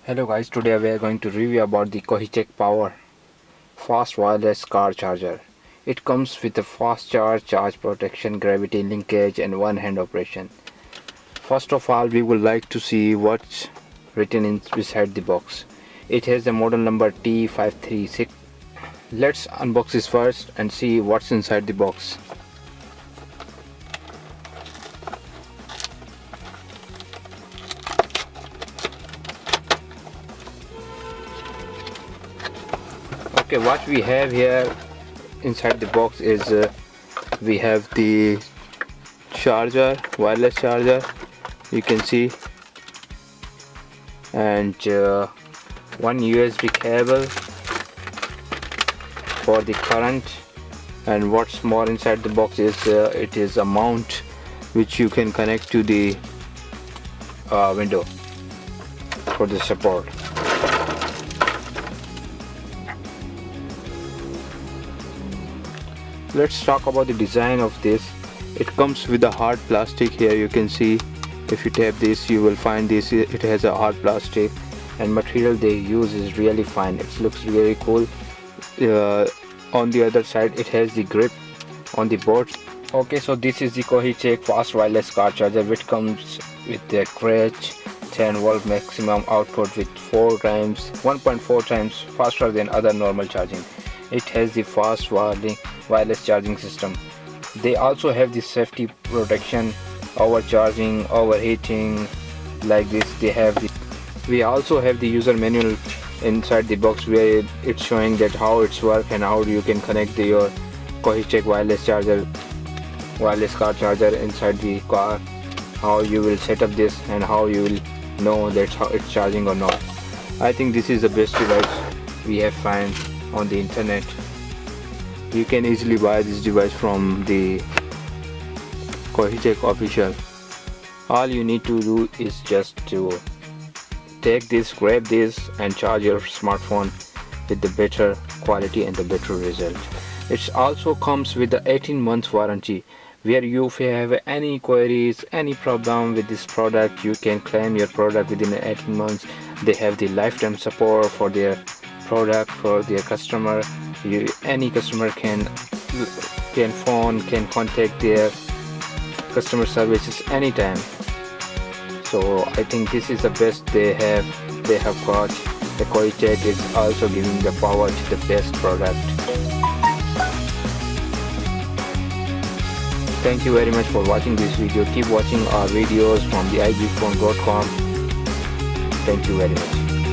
Hello guys, today we are going to review about the Choetech Power Fast Wireless Car Charger. It comes with a fast charge protection, gravity linkage and one-hand operation. First of all, we would like to see what's written inside the box. It has the model number T536. Let's unbox this first and see what's inside the box. Okay, what we have here inside the box is we have the charger, wireless charger, you can see, and one USB cable for the current. And what's more inside the box is it is a mount which you can connect to the window for the support. Let's talk about the design of this. It comes with a hard plastic. Here you can see, if you tap this you will find this, it has a hard plastic, and material they use is really fine. It looks really cool. On the other side it has the grip on the board. Okay, so this is the Choetech fast wireless car charger, which comes with the crutch, 10-volt maximum output with 1.4 times faster than other normal charging. It has the fast wireless charging system. They also have the safety protection, overcharging, overheating, like this. We also have the user manual inside the box, where it's showing that how it's work and how you can connect your Choetech wireless car charger inside the car, how you will set up this and how you will know that's how it's charging or not. I think this is the best device we have found on the internet. You can easily buy this device from the Choetech official. All you need to do is just to grab this and charge your smartphone with the better quality and the better result. It also comes with the 18 months warranty, where if you have any queries, any problem with this product, you can claim your product within 18 months. They have the lifetime support for their product for their customer. Any customer can contact their customer services anytime. So I think this is the best they have got. The Choetech is also giving the power to the best product. Thank you very much for watching this video. Keep watching our videos from the iGeekphone.com. Thank you very much.